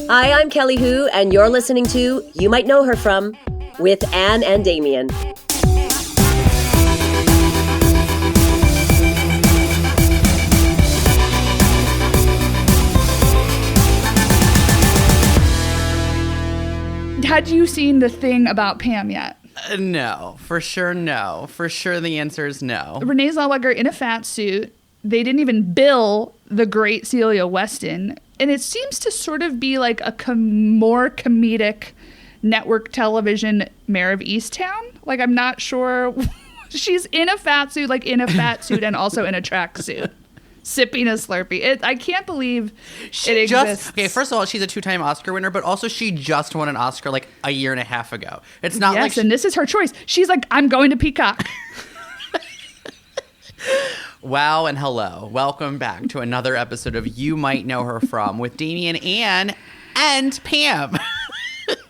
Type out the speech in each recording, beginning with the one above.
Hi, I'm Kelly Hu, and you're listening to You Might Know Her From with Anne and Damien. Had you seen The Thing About Pam yet? No. For sure the answer is no. Renee Zellweger in a fat suit. They didn't even bill the great Celia Weston. And it seems to sort of be like a more comedic network television Mayor of Easttown. Like, I'm not sure. She's in a fat suit, and also in a tracksuit. Sipping a Slurpee. I can't believe it exists. Okay, first of all, she's a 2-time Oscar winner, but also she just won an Oscar like a year and a half ago. It's not Yes, and this is her choice. She's like, I'm going to Peacock. Wow and hello. Welcome back to another episode of You Might Know Her From with Damien, Ann, and Pam.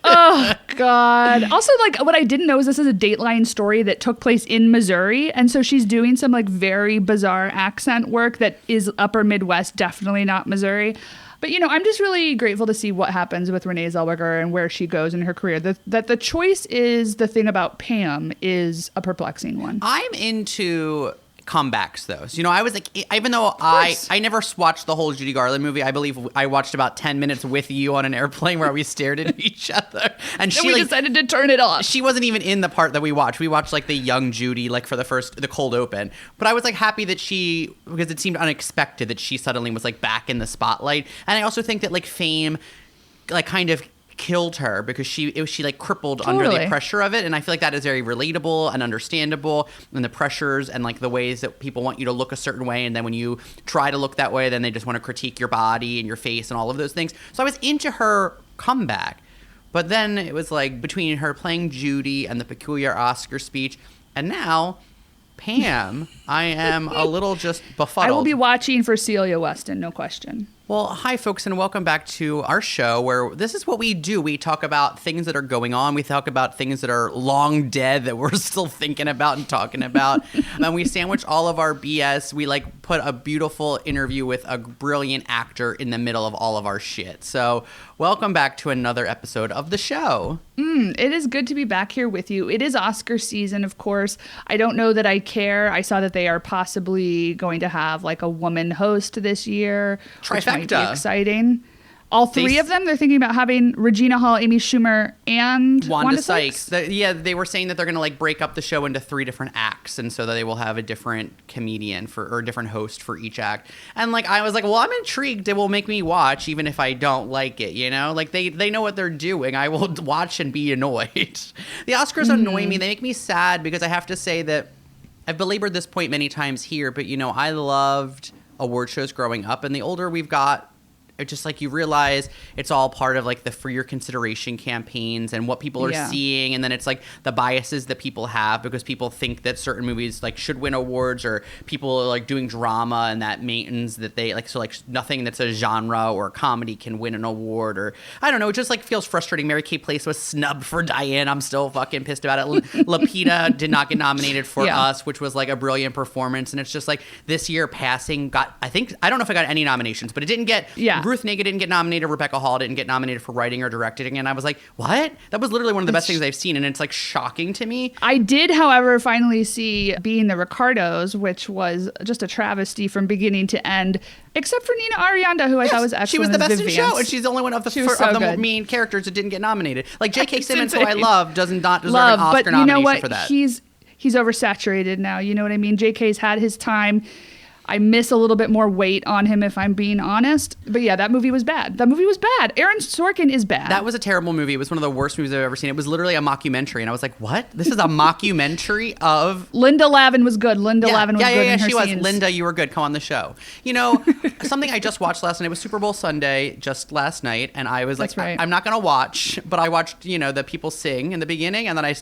Oh, God. Also, like, what I didn't know is this is a Dateline story that took place in Missouri. And so she's doing some, like, very bizarre accent work that is upper Midwest, definitely not Missouri. But, you know, I'm just really grateful to see what happens with Renee Zellweger and where she goes in her career. That the choice is The Thing About Pam is a perplexing one. I'm into comebacks, though. So, you know, I was like, even though I never watched the whole Judy Garland movie, I believe I watched about 10 minutes with you on an airplane where we stared at each other. And we decided to turn it off. She wasn't even in the part that we watched. We watched like the young Judy, like for the cold open. But I was like happy that because it seemed unexpected that she suddenly was like back in the spotlight. And I also think that like fame, like kind of killed her because she like crippled under the pressure of it, and I feel like that is very relatable and understandable, and the pressures and like the ways that people want you to look a certain way, and then when you try to look that way, then they just want to critique your body and your face and all of those things. So I was into her comeback, but then it was like between her playing Judy and the peculiar Oscar speech, and now Pam, I am a little just befuddled. I will be watching for Celia Weston, no question. Well, hi, folks, and welcome back to our show where this is what we do. We talk about things that are going on. We talk about things that are long dead that we're still thinking about and talking about. And we sandwich all of our BS. We, like, put a beautiful interview with a brilliant actor in the middle of all of our shit. So welcome back to another episode of the show. It is good to be back here with you. It is Oscar season, of course. I don't know that I care. I saw that they are possibly going to have, like, a woman host this year. Trifecta. Might be exciting. All three of them, they're thinking about having Regina Hall, Amy Schumer, and Wanda Sykes. They were saying that they're going to like break up the show into 3 different acts, and so that they will have a different comedian or a different host for each act. And like I was like, well, I'm intrigued. It will make me watch even if I don't like it. You know, like they know what they're doing. I will watch and be annoyed. The Oscars annoy me. They make me sad because I have to say that I've belabored this point many times here, but you know, I loved award shows growing up, and the older we've got, it's just like you realize it's all part of like the for your consideration campaigns and what people are seeing, and then it's like the biases that people have because people think that certain movies like should win awards, or people are like doing drama and that means that they like, so like nothing that's a genre or a comedy can win an award, or I don't know, it just like feels frustrating. Mary Kay Place was snubbed for Diane. I'm still fucking pissed about it. Lapita did not get nominated for Us, which was like a brilliant performance, and it's just like this year Passing got, I don't know if I got any nominations, but it didn't get Ruth Negga didn't get nominated. Rebecca Hall didn't get nominated for writing or directing. And I was like, what? That was literally one of the best things I've seen. And it's like shocking to me. I did, however, finally see Being the Ricardos, which was just a travesty from beginning to end, except for Nina Arianda, who I thought was excellent. She was the best Vivian. in the show. And she's the only one of the main characters that didn't get nominated. Like J.K. Simmons, who I love, does not deserve an Oscar nomination for that. He's oversaturated now. You know what I mean? J.K.'s had his time. I miss a little bit more weight on him, if I'm being honest. But yeah, that movie was bad. Aaron Sorkin is bad. That was a terrible movie. It was one of the worst movies I've ever seen. It was literally a mockumentary. And I was like, what? This is a mockumentary of... Linda Lavin was good. Linda Lavin was good in her she was. scenes. Linda, you were good. Come on the show. You know, something I just watched last night. It was Super Bowl Sunday just last night. And I was like, I'm not going to watch. But I watched, you know, the people sing in the beginning. And then I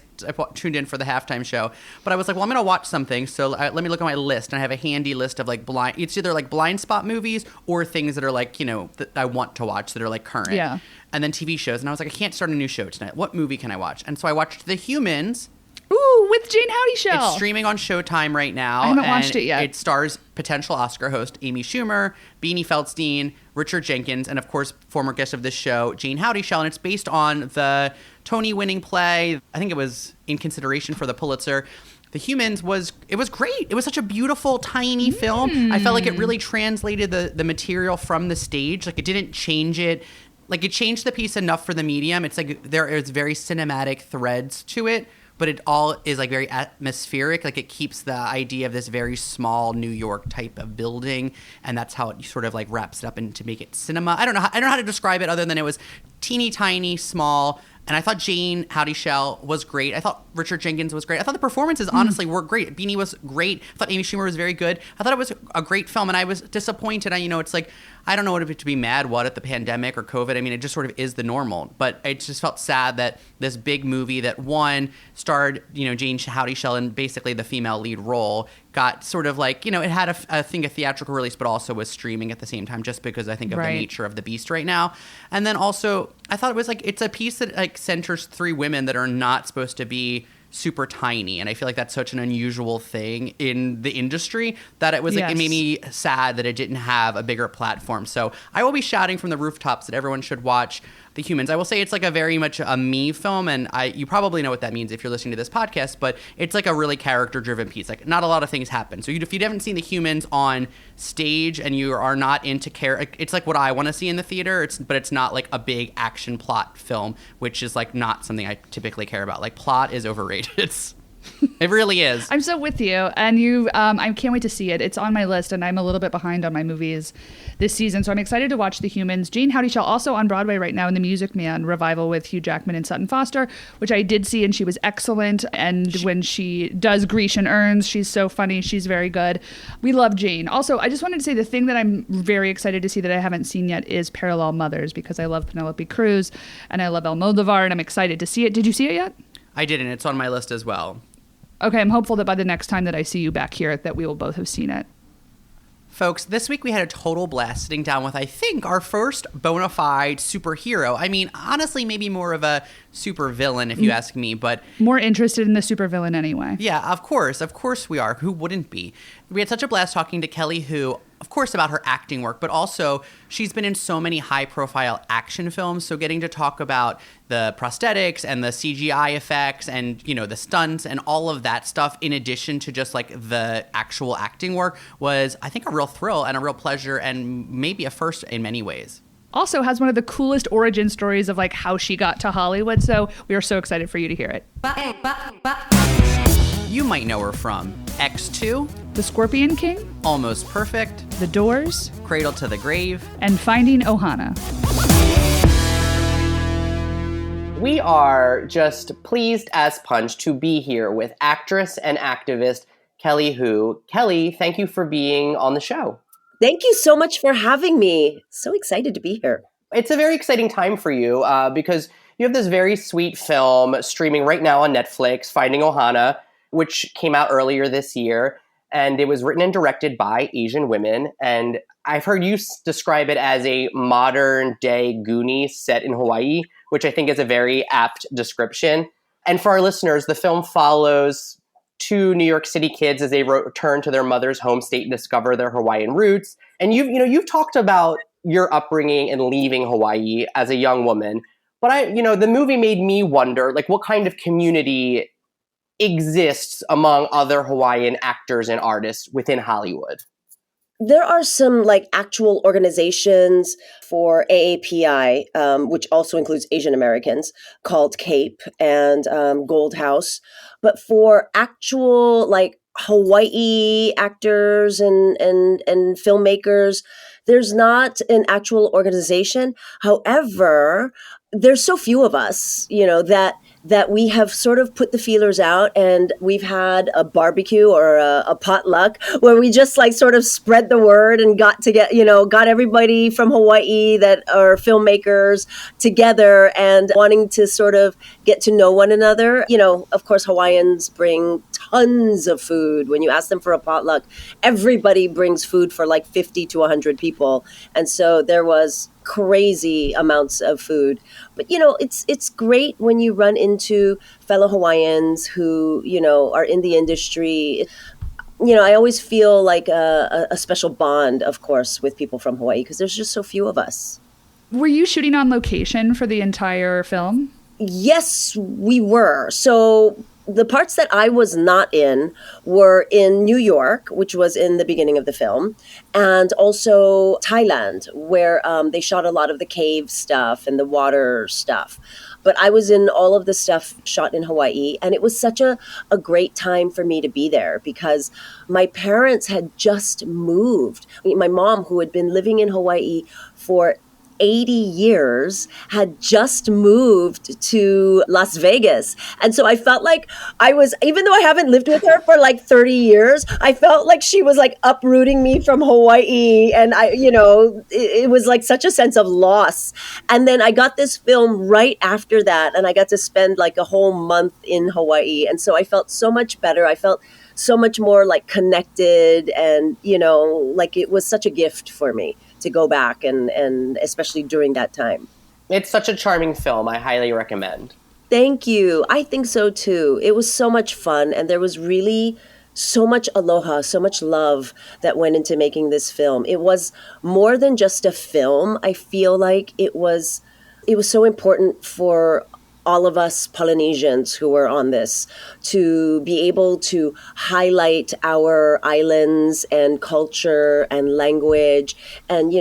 tuned in for the halftime show. But I was like, well, I'm going to watch something. So let me look at my list. And I have a handy list of like it's either like blind spot movies or things that are like, you know, that I want to watch that are like current. Yeah. And then TV shows. And I was like, I can't start a new show tonight. What movie can I watch? And so I watched The Humans. Ooh, with Jane Howdy Shell. It's streaming on Showtime right now. I haven't watched it yet. It stars potential Oscar host Amy Schumer, Beanie Feldstein, Richard Jenkins, and of course, former guest of this show, Jane Howdy Shell. And it's based on the Tony-winning play. I think it was in consideration for the Pulitzer. The Humans it was great. It was such a beautiful, tiny film. I felt like it really translated the material from the stage. Like, it didn't change it. Like, it changed the piece enough for the medium. It's like there is very cinematic threads to it, but it all is like very atmospheric. Like, it keeps the idea of this very small New York type of building, and that's how it sort of like wraps it up and to make it cinema. I don't know how to describe it other than it was teeny tiny, small. And I thought Jane Howdy Shell was great. I thought Richard Jenkins was great. I thought the performances honestly were great. Beanie was great. I thought Amy Schumer was very good. I thought it was a great film, and I was disappointed. It's like, I don't know what to be mad at the pandemic or COVID. I mean, it just sort of is the normal. But I just felt sad that this big movie that starred, Jane Howdy Shell in basically the female lead role got sort of like, it had a theatrical release, but also was streaming at the same time, just because I think of the nature of the beast right now. And then also, I thought it was like, it's a piece that like centers three women that are not supposed to be super tiny, and I feel like that's such an unusual thing in the industry that it was like, it made me sad that it didn't have a bigger platform. So I will be shouting from the rooftops that everyone should watch The Humans. I will say it's like a very much a me film, and you probably know what that means if you're listening to this podcast, but it's like a really character-driven piece. Like, not a lot of things happen. So if you haven't seen The Humans on stage and you are not into it's like what I want to see in the theater, but it's not like a big action plot film, which is like not something I typically care about. Like, plot is overrated. It really is. I'm so with you, and I can't wait to see it. It's on my list, and I'm a little bit behind on my movies this season, so I'm excited to watch The Humans. Jane Howdy Shell also on Broadway right now in The Music Man revival with Hugh Jackman and Sutton Foster, which I did see, and she was excellent. And when she does Grecian Urns, she's so funny. She's very good. We love Jane. Also, I just wanted to say the thing that I'm very excited to see that I haven't seen yet is Parallel Mothers, because I love Penelope Cruz and I love Almodovar, and I'm excited to see it. Did you see it yet? I didn't. It's on my list as well. Okay, I'm hopeful that by the next time that I see you back here that we will both have seen it. Folks, this week we had a total blast sitting down with, I think, our first bona fide superhero. I mean, honestly, maybe more of a super villain if you ask me, but... More interested in the supervillain anyway. Yeah, of course we are. Who wouldn't be? We had such a blast talking to Kelly Hu, of course, about her acting work, but also she's been in so many high-profile action films, so getting to talk about the prosthetics and the CGI effects and, the stunts and all of that stuff, in addition to just, like, the actual acting work, was, I think, a real thrill and a real pleasure and maybe a first in many ways. Also has one of the coolest origin stories of, like, how she got to Hollywood, so we are so excited for you to hear it. You might know her from X2, The Scorpion King, Almost Perfect, The Doors, Cradle to the Grave, and Finding Ohana. We are just pleased as punch to be here with actress and activist Kelly Hu. Kelly, thank you for being on the show. Thank you so much for having me. So excited to be here. It's a very exciting time for you because you have this very sweet film streaming right now on Netflix, Finding Ohana, which came out earlier this year. And it was written and directed by Asian women. And I've heard you describe it as a modern day Goonies set in Hawaii, which I think is a very apt description. And for our listeners, the film follows two New York City kids as they return to their mother's home state and discover their Hawaiian roots. And you've talked about your upbringing and leaving Hawaii as a young woman. But the movie made me wonder, like, what kind of community exists among other Hawaiian actors and artists within Hollywood? There are some actual organizations for AAPI, which also includes Asian Americans, called CAPE and Gold House. But for actual Hawaii actors and filmmakers, there's not an actual organization. However, there's so few of us, that we have sort of put the feelers out, and we've had a barbecue or a potluck where we just sort of spread the word and got everybody from Hawaii that are filmmakers together and wanting to sort of get to know one another. Of course, Hawaiians bring tons of food. When you ask them for a potluck, everybody brings food for 50 to 100 people. And so there was crazy amounts of food. But it's great when you run into into fellow Hawaiians who, are in the industry. I always feel like a special bond, of course, with people from Hawaii because there's just so few of us. Were you shooting on location for the entire film? Yes, we were. So the parts that I was not in were in New York, which was in the beginning of the film, and also Thailand, where they shot a lot of the cave stuff and the water stuff. But I was in all of the stuff shot in Hawaii, and it was such a great time for me to be there because my parents had just moved. My mom, who had been living in Hawaii for 80 years, had just moved to Las Vegas. And so I felt like even though I haven't lived with her for like 30 years, I felt like she was like uprooting me from Hawaii. And it was like such a sense of loss. And then I got this film right after that, and I got to spend like a whole month in Hawaii. And so I felt so much better. I felt so much more like connected, and, like it was such a gift for me to go back and especially during that time. It's such a charming film. I highly recommend. Thank you. I think so too. It was so much fun, and there was really so much aloha, so much love that went into making this film. It was more than just a film. I feel like it was so important for all of us Polynesians who were on this to be able to highlight our islands and culture and language and,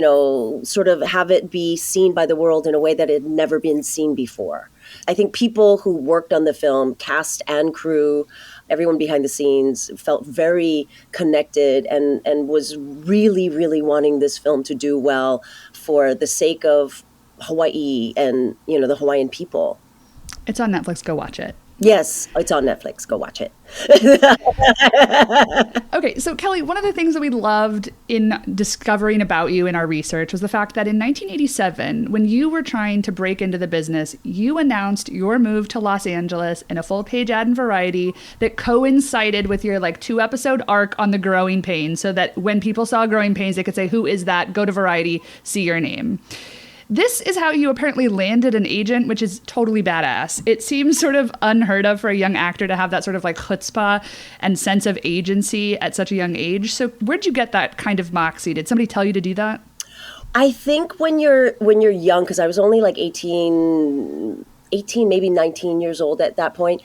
sort of have it be seen by the world in a way that it had never been seen before. I think people who worked on the film, cast and crew, everyone behind the scenes felt very connected and was really, really wanting this film to do well for the sake of Hawaii and, the Hawaiian people. It's on Netflix. Go watch it. Yes, it's on Netflix. Go watch it. Okay, so Kelly, one of the things that we loved in discovering about you in our research was the fact that in 1987, when you were trying to break into the business, you announced your move to Los Angeles in a full-page ad in Variety that coincided with your 2-episode arc on the Growing Pains, so that when people saw Growing Pains, they could say, "Who is that?" Go to Variety, see your name. This is how you apparently landed an agent, which is totally badass. It seems sort of unheard of for a young actor to have that sort of chutzpah and sense of agency at such a young age. So where'd you get that kind of moxie? Did somebody tell you to do that? I think when you're young, because I was only 18, maybe 19 years old at that point,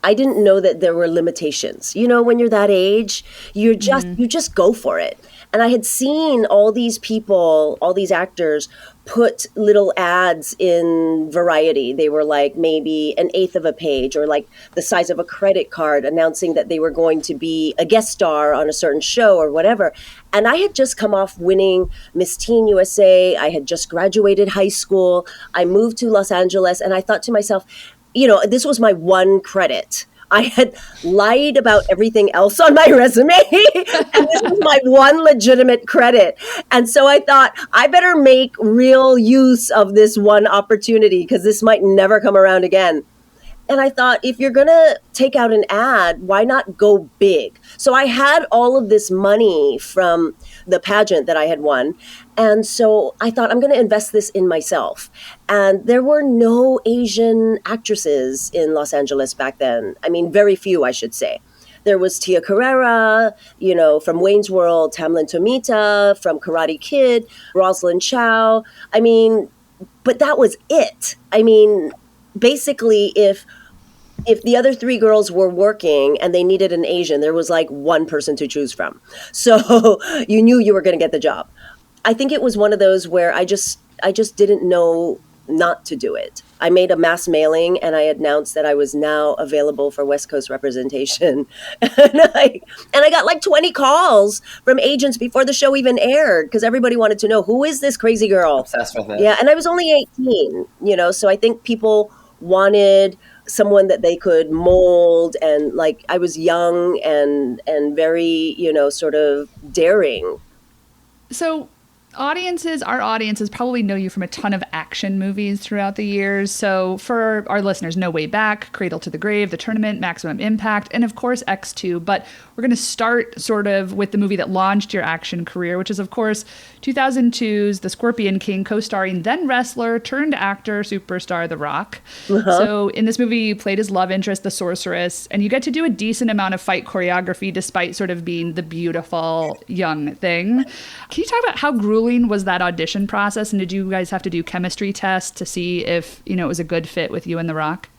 I didn't know that there were limitations. When you're that age, you just go for it. And I had seen all these people, all these actors put little ads in Variety. They were maybe an eighth of a page or the size of a credit card announcing that they were going to be a guest star on a certain show or whatever. And I had just come off winning Miss Teen USA. I had just graduated high school. I moved to Los Angeles, and I thought to myself, this was my one credit. I had lied about everything else on my resume, and this was my one legitimate credit. And so I thought, I better make real use of this one opportunity because this might never come around again. And I thought, if you're going to take out an ad, why not go big? So I had all of this money from the pageant that I had won. And so I thought, I'm going to invest this in myself. And there were no Asian actresses in Los Angeles back then. I mean, very few, I should say. There was Tia Carrera, from Wayne's World, Tamlyn Tomita, from Karate Kid, Rosalind Chow. I mean, but that was it. I mean, basically, if the other three girls were working and they needed an Asian, there was one person to choose from. So you knew you were going to get the job. I think it was one of those where I just didn't know not to do it. I made a mass mailing and I announced that I was now available for West Coast representation. and I got 20 calls from agents before the show even aired because everybody wanted to know, who is this crazy girl? Obsessed with it. Yeah, and I was only 18, so I think people wanted someone that they could mold, and I was young and very, sort of daring. So our audiences probably know you from a ton of action movies throughout the years. So for our listeners, No Way Back, Cradle to the Grave, The Tournament, Maximum Impact, and of course X2. But we're going to start sort of with the movie that launched your action career, which is of course 2002's The Scorpion King, co-starring then wrestler turned actor superstar The Rock. So in this movie, you played his love interest, the Sorceress, and you get to do a decent amount of fight choreography despite sort of being the beautiful young thing. Can you talk about how grueling was that audition process, and did you guys have to do chemistry tests to see if it was a good fit with you and The Rock?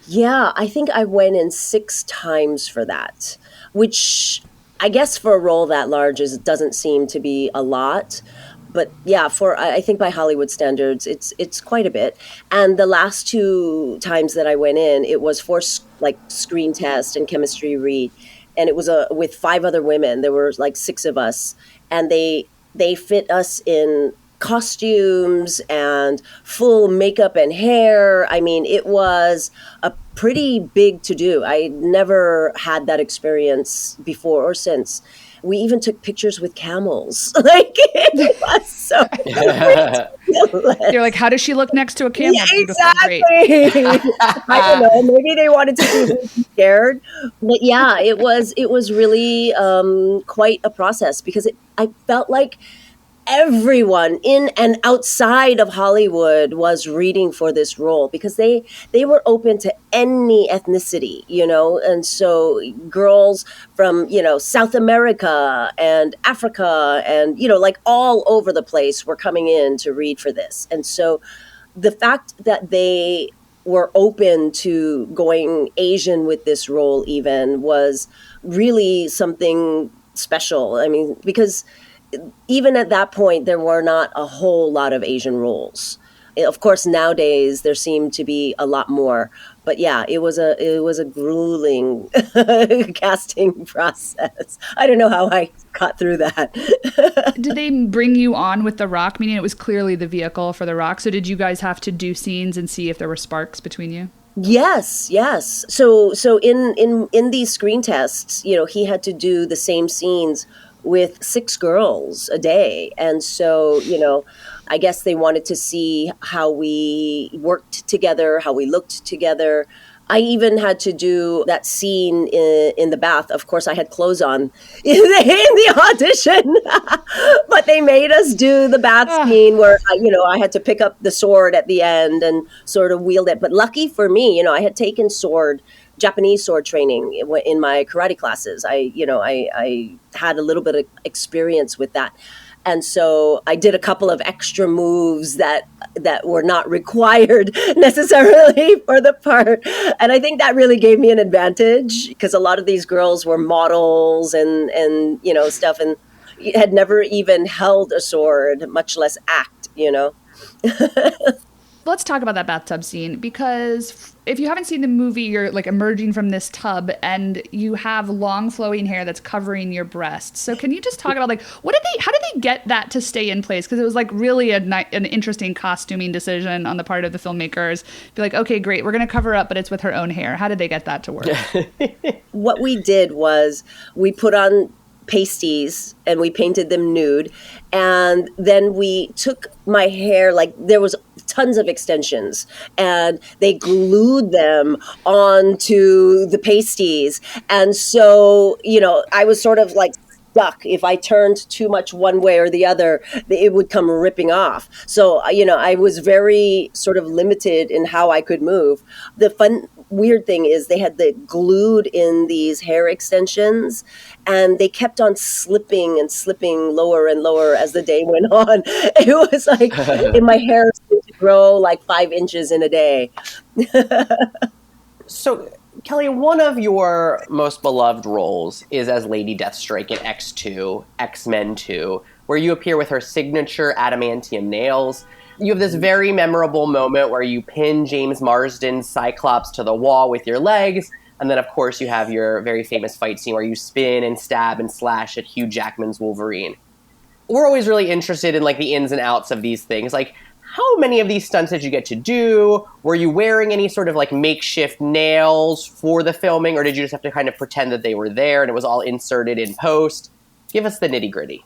Yeah, I think I went in 6 times for that, which I guess for a role that large doesn't seem to be a lot. But yeah, I think by Hollywood standards, it's quite a bit. And the last 2 times that I went in, it was for like screen test and chemistry read, and it was with 5 other women. There were like 6 of us, and they fit us in costumes and full makeup and hair. I mean, it was a pretty big to do. I never had that experience before or since. We even took pictures with camels. Like, it was so You're like, how does she look next to a camel? Yeah, exactly. I don't know. Maybe they wanted to see who scared. But yeah, it was really quite a process, because I felt like everyone in and outside of Hollywood was reading for this role, because they were open to any ethnicity, and so girls from, South America and Africa and, like all over the place were coming in to read for this. And so the fact that they were open to going Asian with this role even was really something special. I mean, because even at that point, there were not a whole lot of Asian roles. Of course, nowadays there seem to be a lot more. But yeah, it was a grueling casting process. I don't know how I got through that. Did they bring you on with The Rock? Meaning it was clearly the vehicle for The Rock. So did you guys have to do scenes and see if there were sparks between you? Yes. So in these screen tests, he had to do the same scenes with 6 girls a day. And so, I guess they wanted to see how we worked together, how we looked together. I even had to do that scene in the bath. Of course, I had clothes on in the audition, but they made us do the bath scene where, I had to pick up the sword at the end and sort of wield it. But lucky for me, I had taken Japanese sword training in my karate classes. I had a little bit of experience with that. And so I did a couple of extra moves that were not required necessarily for the part. And I think that really gave me an advantage, because a lot of these girls were models and stuff, and had never even held a sword, much less act. Let's talk about that bathtub scene, because if you haven't seen the movie, you're like emerging from this tub and you have long flowing hair that's covering your breasts. So can you just talk about how did they get that to stay in place? Because it was like really an interesting costuming decision on the part of the filmmakers. Be like, okay, great, we're going to cover up, but it's with her own hair. How did they get that to work? What we did was we put on pasties and we painted them nude, and then we took my hair, like there was tons of extensions, and they glued them onto the pasties. And so I was sort of like stuck. If I turned too much one way or the other, it would come ripping off. So I was very sort of limited in how I could move. The weird thing is they had the glued in these hair extensions, and they kept on slipping and slipping lower and lower as the day went on. It was like my hair seemed to grow like 5 inches in a day. So, Kelly, one of your most beloved roles is as Lady Deathstrike in X2, X-Men 2, where you appear with her signature adamantium nails. You have this very memorable moment where you pin James Marsden's Cyclops to the wall with your legs. And then, of course, you have your very famous fight scene where you spin and stab and slash at Hugh Jackman's Wolverine. We're always really interested in the ins and outs of these things. How many of these stunts did you get to do? Were you wearing any sort of makeshift nails for the filming, or did you just have to kind of pretend that they were there and it was all inserted in post? Give us the nitty gritty.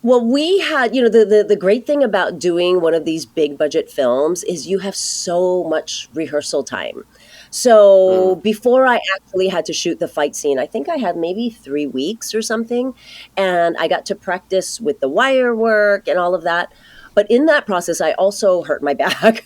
Well, we had, the great thing about doing one of these big budget films is you have so much rehearsal time. So Mm. before I actually had to shoot the fight scene, I think I had maybe 3 weeks or something. And I got to practice with the wire work and all of that. But in that process, I also hurt my back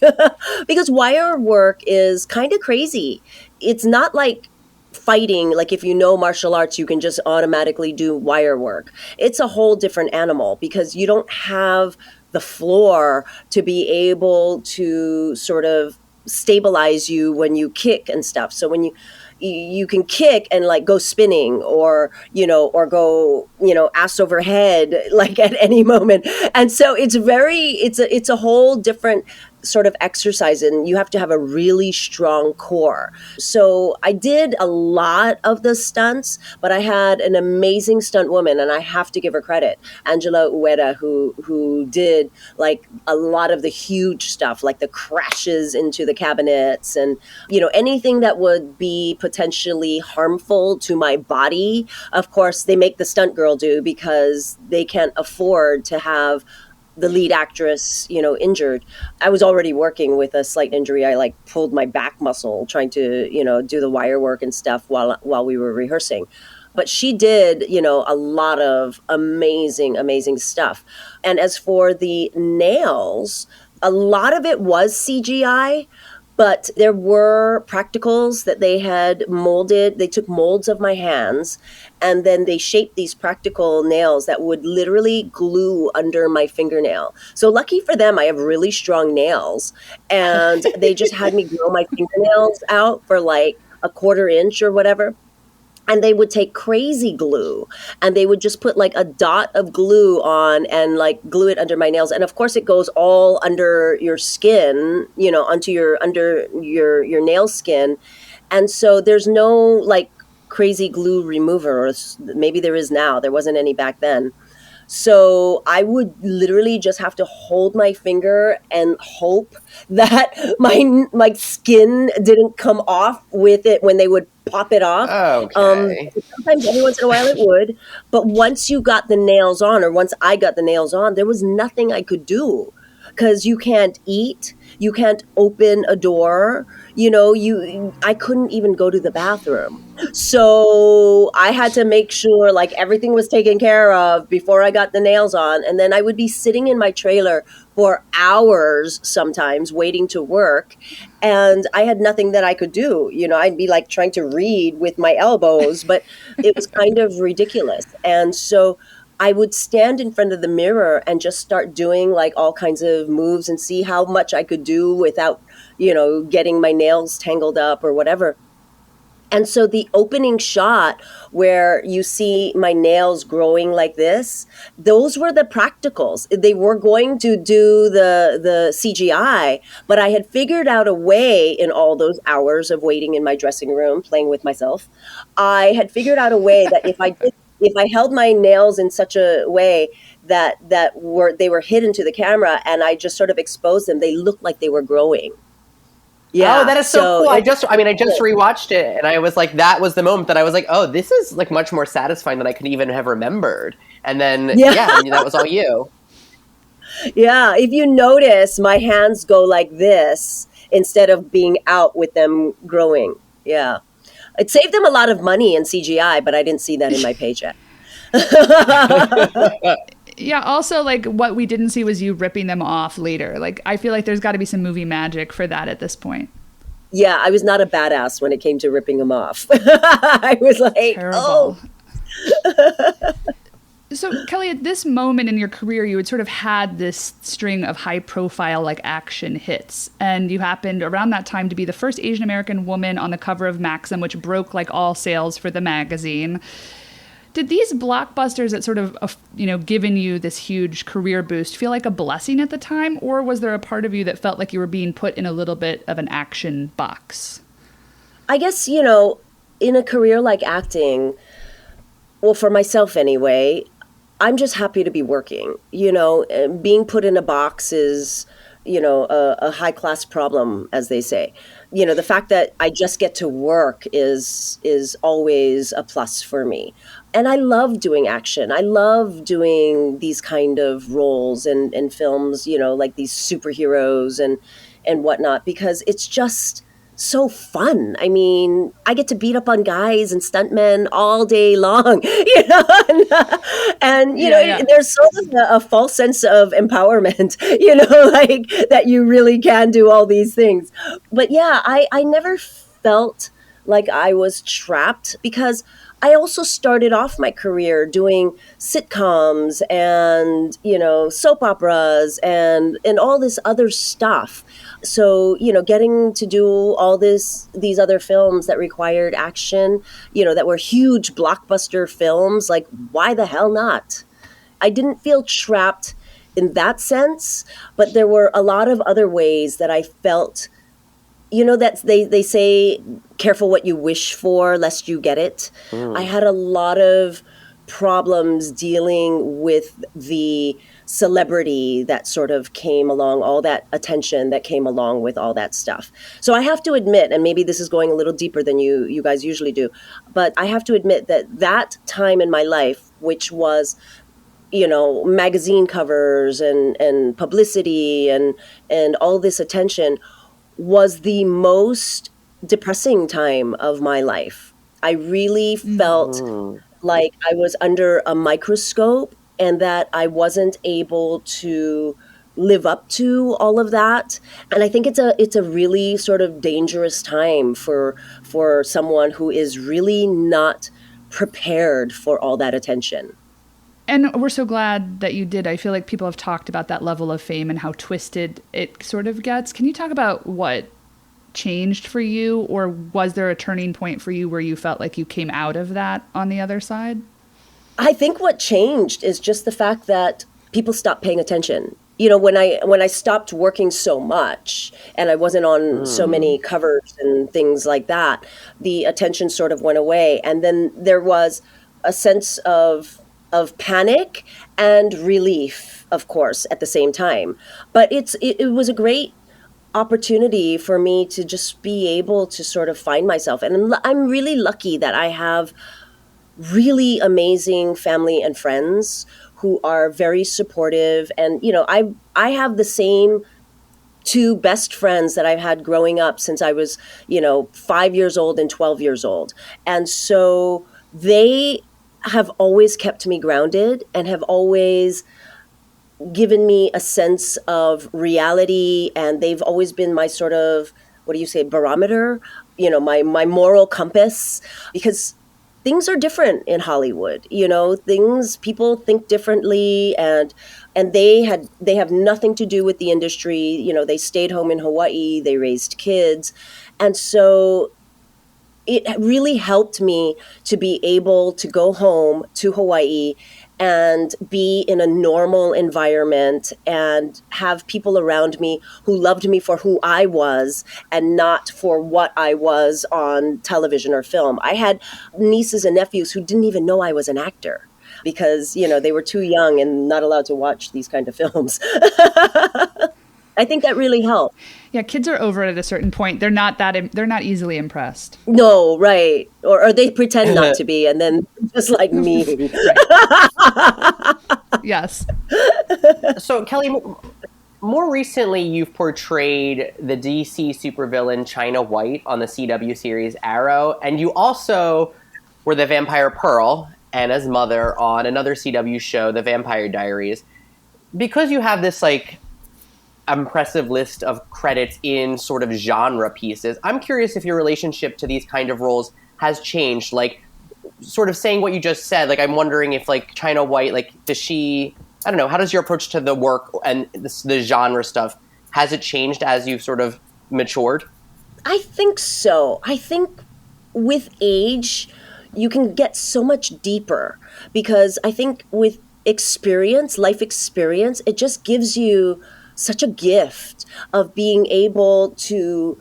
because wire work is kind of crazy. It's not like fighting, like if you know martial arts, you can just automatically do wire work. It's a whole different animal because you don't have the floor to be able to sort of stabilize you when you kick and stuff. So when you can kick and like go spinning or go ass over head like at any moment. And so it's a whole different sort of exercise, and you have to have a really strong core. So I did a lot of the stunts, but I had an amazing stunt woman, and I have to give her credit, Angela Ueda, who did like a lot of the huge stuff, like the crashes into the cabinets and anything that would be potentially harmful to my body. Of course, they make the stunt girl do because they can't afford to have the lead actress, injured. I was already working with a slight injury. I like pulled my back muscle trying to, do the wire work and stuff while we were rehearsing. But she did, a lot of amazing stuff. And as for the nails, a lot of it was CGI, but there were practicals that they had molded. They took molds of my hands, and then they shaped these practical nails that would literally glue under my fingernail. So lucky for them, I have really strong nails, and they just had me grow my fingernails out for like a 1/4 inch or whatever. And they would take crazy glue and they would just put like a dot of glue on and like glue it under my nails. And of course it goes all under your skin, under your nail skin. And so there's no like crazy glue remover, or maybe there is now. There wasn't any back then. So I would literally just have to hold my finger and hope that my skin didn't come off with it when they would pop it off. Okay. Sometimes every once in a while it would, but once you got the nails on, or once I got the nails on, there was nothing I could do because you can't eat, you can't open a door, I couldn't even go to the bathroom. So I had to make sure like everything was taken care of before I got the nails on. And then I would be sitting in my trailer for hours sometimes waiting to work. And I had nothing that I could do. I'd be like trying to read with my elbows, but it was kind of ridiculous. And so I would stand in front of the mirror and just start doing like all kinds of moves and see how much I could do without, getting my nails tangled up or whatever. And so the opening shot where you see my nails growing like this, those were the practicals. They were going to do the CGI, but I had figured out a way in all those hours of waiting in my dressing room, playing with myself. I had figured out a way that if I held my nails in such a way that they were hidden to the camera and I just sort of exposed them, they looked like they were growing. Yeah. Oh, that is so cool. I just rewatched it and I was like, that was the moment that I was like, oh, this is like much more satisfying than I could even have remembered. And then, that was all you. Yeah. If you notice, my hands go like this instead of being out with them growing. Yeah. It saved them a lot of money in CGI, but I didn't see that in my paycheck. Yeah, also, like, what we didn't see was you ripping them off later. Like, I feel like there's got to be some movie magic for that at this point. Yeah, I was not a badass when it came to ripping them off. I was like, terrible. Oh. So, Kelly, at this moment in your career, you had sort of had this string of high-profile, like, action hits. And you happened around that time to be the first Asian American woman on the cover of Maxim, which broke, like, all sales for the magazine. Did these blockbusters that sort of, given you this huge career boost feel like a blessing at the time? Or was there a part of you that felt like you were being put in a little bit of an action box? I guess, in a career like acting, well, for myself anyway, I'm just happy to be working. Being put in a box is, a high-class problem, as they say. The fact that I just get to work is always a plus for me. And I love doing action. I love doing these kind of roles in films, like these superheroes and whatnot, because it's just so fun. I mean, I get to beat up on guys and stuntmen all day long, and there's sort of a false sense of empowerment, like that you really can do all these things. But yeah, I never felt like I was trapped, because I also started off my career doing sitcoms and, soap operas and all this other stuff. So, getting to do all these other films that required action, that were huge blockbuster films, like, why the hell not? I didn't feel trapped in that sense, but there were a lot of other ways that I felt, that they say, careful what you wish for, lest you get it. I had a lot of problems dealing with the celebrity that sort of came along, all that attention that came along with all that stuff. So I have to admit, and maybe this is going a little deeper than you guys usually do, but I have to admit that time in my life, which was, magazine covers and publicity and all this attention, was the most depressing time of my life. I really felt like I was under a microscope and that I wasn't able to live up to all of that. And I think it's a really sort of dangerous time for someone who is really not prepared for all that attention. And we're so glad that you did. I feel like people have talked about that level of fame and how twisted it sort of gets. Can you talk about what changed for you, or was there a turning point for you where you felt like you came out of that on the other side? I think what changed is just the fact that people stopped paying attention. When I stopped working so much and I wasn't on so many covers and things like that, the attention sort of went away. And then there was a sense of panic and relief, of course, at the same time. But it was a great opportunity for me to just be able to sort of find myself. And I'm really lucky that I have really amazing family and friends who are very supportive. And, I have the same two best friends that I've had growing up since I was, 5 years old and 12 years old. And so they have always kept me grounded and have always given me a sense of reality. And they've always been my sort of, barometer, my moral compass, because things are different in Hollywood. People think differently, and they have nothing to do with the industry. They stayed home in Hawaii, they raised kids. And so it really helped me to be able to go home to Hawaii and be in a normal environment and have people around me who loved me for who I was and not for what I was on television or film. I had nieces and nephews who didn't even know I was an actor because, they were too young and not allowed to watch these kind of films. I think that really helped. Yeah, kids are over it at a certain point. They're not easily impressed. No, right. Or they pretend not to be, and then just like me. Yes. So, Kelly, more recently, you've portrayed the DC supervillain China White on the CW series Arrow, and you also were the vampire Pearl, Anna's mother, on another CW show, The Vampire Diaries. Because you have this, impressive list of credits in sort of genre pieces, I'm curious if your relationship to these kind of roles has changed. Sort of saying what you just said, I'm wondering if, China White, does she, I don't know, how does your approach to the work and the genre stuff, has it changed as you've sort of matured? I think so. I think with age, you can get so much deeper, because I think with experience, life experience, it just gives you such a gift of being able to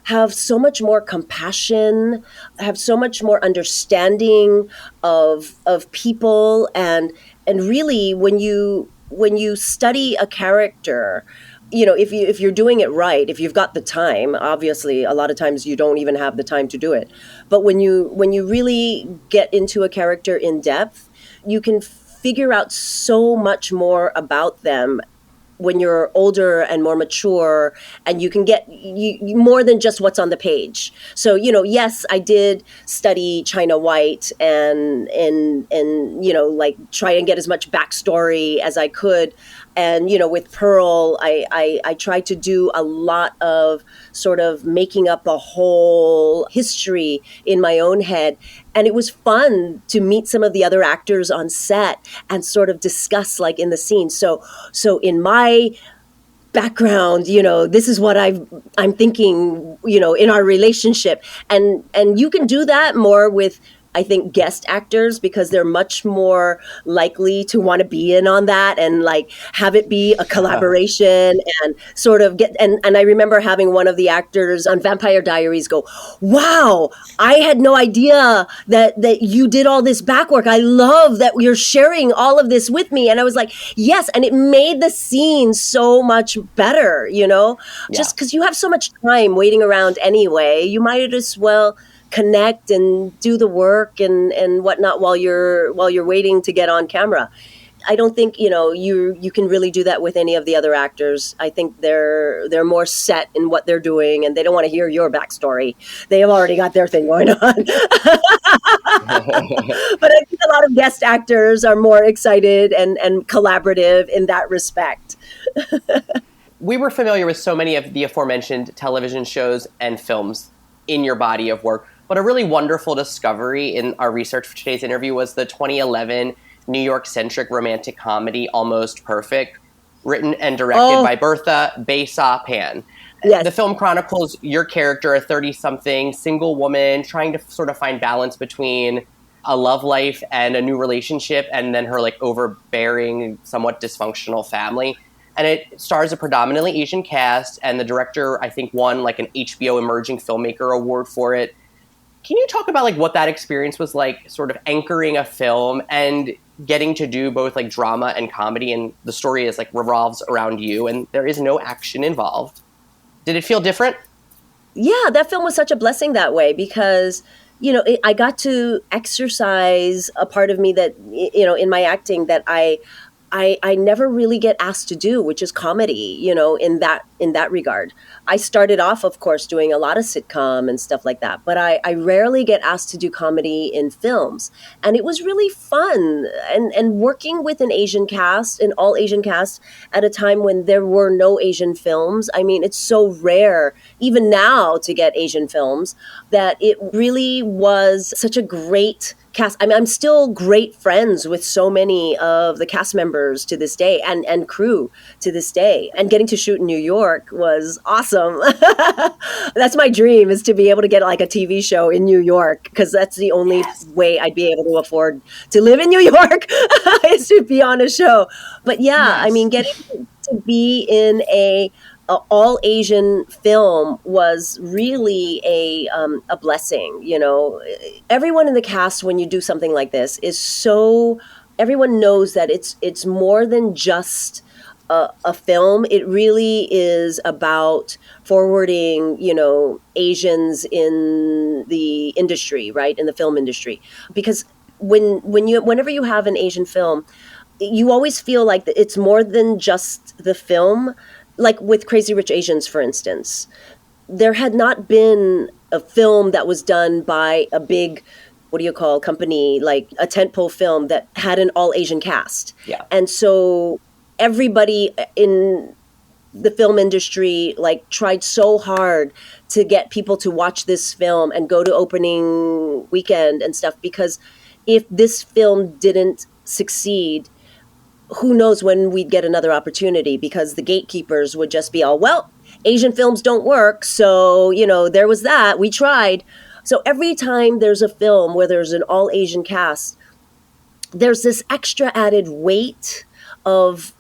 have so much more compassion, have so much more understanding of people, and really when you study a character, if you're doing it right, if you've got the time, obviously a lot of times you don't even have the time to do it. But when you really get into a character in depth, you can figure out so much more about them when you're older and more mature, and you can get more than just what's on the page. So, yes, I did study China White and like try and get as much backstory as I could. And, with Pearl, I tried to do a lot of sort of making up a whole history in my own head. And it was fun to meet some of the other actors on set and sort of discuss like in the scene. So in my background, this is what I'm thinking, in our relationship. And you can do that more with, I think, guest actors, because they're much more likely to want to be in on that and like have it be a collaboration and sort of get, and I remember having one of the actors on Vampire Diaries go, "Wow, I had no idea that you did all this back work. I love that you're sharing all of this with me." And I was like, yes. And it made the scene so much better, just because you have so much time waiting around anyway, you might as well connect and do the work and whatnot while you're waiting to get on camera. I don't think you can really do that with any of the other actors. I think they're more set in what they're doing, and they don't want to hear your backstory. They have already got their thing going on. But I think a lot of guest actors are more excited and collaborative in that respect. We were familiar with so many of the aforementioned television shows and films in your body of work. But a really wonderful discovery in our research for today's interview was the 2011 New York-centric romantic comedy Almost Perfect, written and directed by Bertha Pan. Yes. The film chronicles your character, a 30-something single woman, trying to sort of find balance between a love life and a new relationship, and then her like overbearing, somewhat dysfunctional family. And it stars a predominantly Asian cast, and the director, I think, won like an HBO Emerging Filmmaker Award for it. Can you talk about like what that experience was like, sort of anchoring a film and getting to do both like drama and comedy, and the story is like revolves around you and there is no action involved? Did it feel different? Yeah, that film was such a blessing that way, because I got to exercise a part of me that in my acting that I never really get asked to do, which is comedy, in that regard. I started off, of course, doing a lot of sitcom and stuff like that, but I rarely get asked to do comedy in films. And it was really fun. And working with an Asian cast, an all Asian cast, at a time when there were no Asian films. I mean, it's so rare, even now, to get Asian films, that it really was such a great cast. I mean, I'm still great friends with so many of the cast members to this day, and crew to this day. And getting to shoot in New York was awesome. That's my dream, is to be able to get like a TV show in New York, because that's the only way I'd be able to afford to live in New York is to be on a show. But I mean, getting to be in a all Asian film was really a blessing. Everyone in the cast, when you do something like this, is so, everyone knows that it's more than just a film. It really is about forwarding, Asians in the industry, right? In the film industry. Because whenever you have an Asian film, you always feel like it's more than just the film. Like with Crazy Rich Asians, for instance, there had not been a film that was done by a big, company, like a tentpole film that had an all Asian cast. Yeah. And so everybody in the film industry like tried so hard to get people to watch this film and go to opening weekend and stuff, because if this film didn't succeed, who knows when we'd get another opportunity, because the gatekeepers would just be all, well, Asian films don't work. So, there was that. We tried. So every time there's a film where there's an all Asian cast, there's this extra added weight of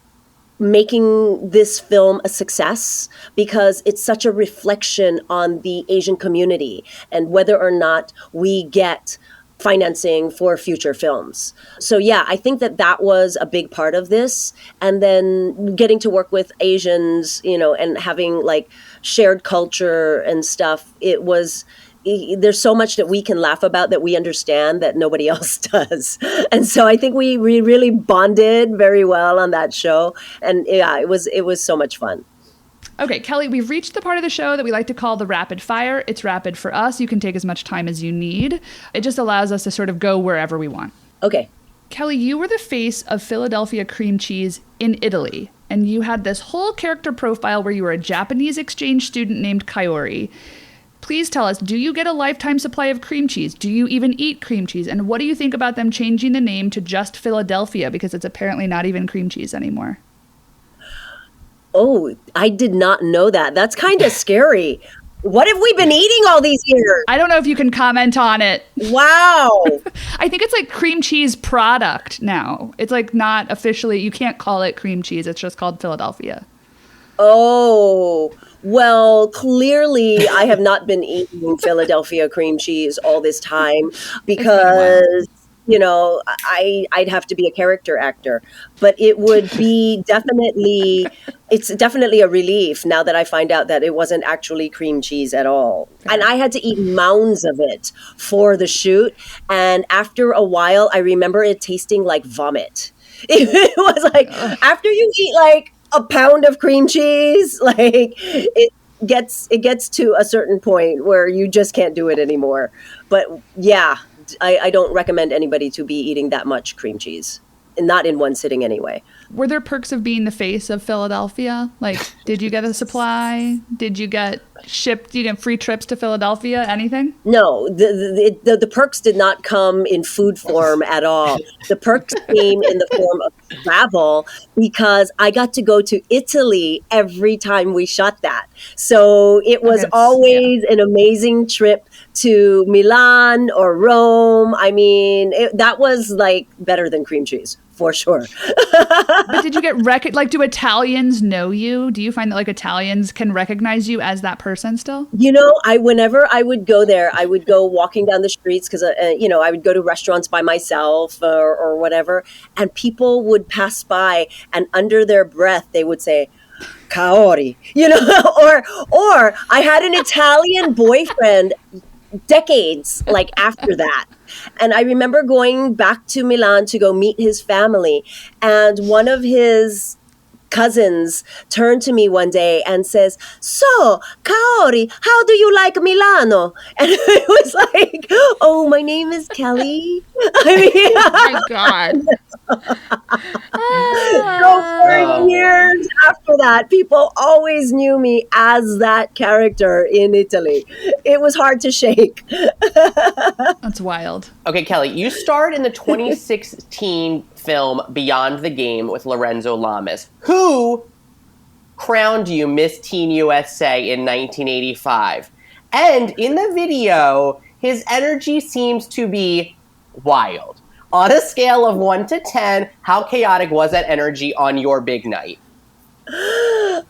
making this film a success, because it's such a reflection on the Asian community and whether or not we get financing for future films. So yeah, I think that was a big part of this. And then getting to work with Asians, and having like shared culture and stuff, there's so much that we can laugh about that we understand that nobody else does. And so I think we really bonded very well on that show. And yeah, it was so much fun. Okay, Kelly, we've reached the part of the show that we like to call the rapid fire. It's rapid for us. You can take as much time as you need. It just allows us to sort of go wherever we want. Okay. Kelly, you were the face of Philadelphia cream cheese in Italy, and you had this whole character profile where you were a Japanese exchange student named Kaori. Please tell us, do you get a lifetime supply of cream cheese? Do you even eat cream cheese? And what do you think about them changing the name to just Philadelphia, because it's apparently not even cream cheese anymore? Oh, I did not know that. That's kind of scary. What have we been eating all these years? I don't know if you can comment on it. Wow. I think it's like cream cheese product now. It's like not officially, you can't call it cream cheese. It's just called Philadelphia. Oh, well, clearly I have not been eating Philadelphia cream cheese all this time because, I'd have to be a character actor. But it would be it's definitely a relief now that I find out that it wasn't actually cream cheese at all. And I had to eat mounds of it for the shoot. And after a while, I remember it tasting like vomit. It was like, after you eat like a pound of cream cheese, like it gets to a certain point where you just can't do it anymore. But yeah, I don't recommend anybody to be eating that much cream cheese, not in one sitting anyway. Were there perks of being the face of Philadelphia? Like, did you get a supply? Did you get shipped, free trips to Philadelphia? Anything? No, the perks did not come in food form at all. The perks came in the form of travel because I got to go to Italy every time we shot that. So it was always an amazing trip to Milan or Rome. I mean, that was like better than cream cheese. For sure. But did you get do Italians know you? Do you find that like Italians can recognize you as that person still? Whenever I would go there, I would go walking down the streets because, I would go to restaurants by myself or whatever. And people would pass by and under their breath, they would say, Kaori, or I had an Italian boyfriend decades like after that. And I remember going back to Milan to go meet his family. And one of his cousins turned to me one day and says, "So, Kaori, how do you like Milano?" And it was like, "Oh, my name is Kelly." I mean, oh my God. So for years after that, people always knew me as that character in Italy. It was hard to shake. That's wild. Okay, Kelly, you starred in the 2016 film Beyond the Game with Lorenzo Lamas, who crowned you Miss Teen USA in 1985. And in the video, his energy seems to be wild. On a scale of 1 to 10, how chaotic was that energy on your big night?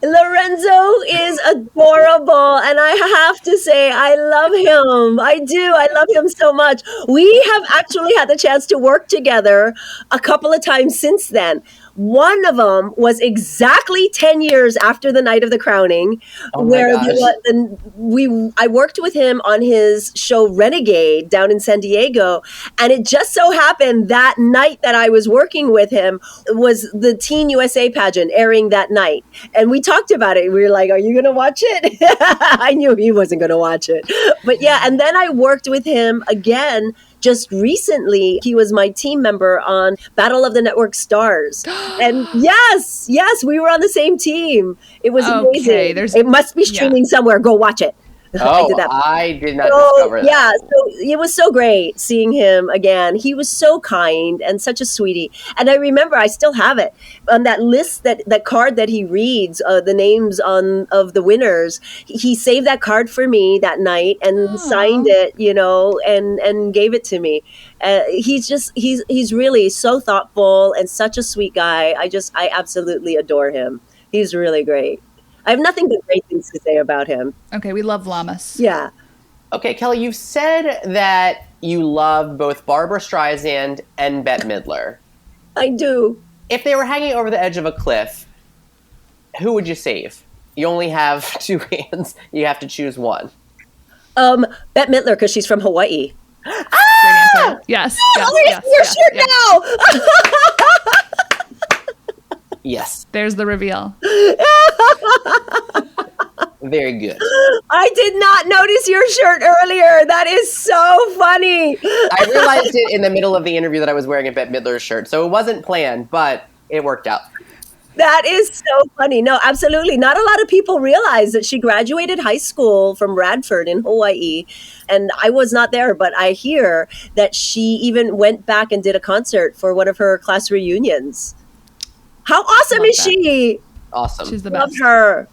Lorenzo is adorable, and I have to say I love him. I do. I love him so much. We have actually had the chance to work together a couple of times since then. One of them was exactly 10 years after the night of the crowning, where I worked with him on his show Renegade down in San Diego. And it just so happened that night that I was working with him was the Teen USA pageant airing that night. And we talked about it. We were like, "Are you going to watch it?" I knew he wasn't going to watch it. But yeah, and then I worked with him again just recently. He was my team member on Battle of the Network Stars. And yes, we were on the same team. It was amazing. It must be streaming somewhere. Go watch it. I did not discover that. Yeah, so it was so great seeing him again. He was so kind and such a sweetie. And I remember, I still have it, on that list, that card that he reads, the names of the winners. He saved that card for me that night and signed it, and gave it to me. He's really so thoughtful and such a sweet guy. I absolutely adore him. He's really great. I have nothing but great things to say about him. Okay, we love Lamas. Yeah. Okay, Kelly, you've said that you love both Barbara Streisand and Bette Midler. I do. If they were hanging over the edge of a cliff, who would you save? You only have 2 hands. You have to choose one. Bette Midler, because she's from Hawaii. Great answer. Yes. Your shirt now. Yes. There's the reveal. Very good. I did not notice your shirt earlier. That is so funny. I realized it in the middle of the interview that I was wearing a Bette Midler shirt, so it wasn't planned, but it worked out. That is so funny. No, absolutely. Not a lot of people realize that she graduated high school from Radford in Hawaii. And I was not there, but I hear that she even went back and did a concert for one of her class reunions. How awesome Love is that. she? Awesome. She's the Love best. her.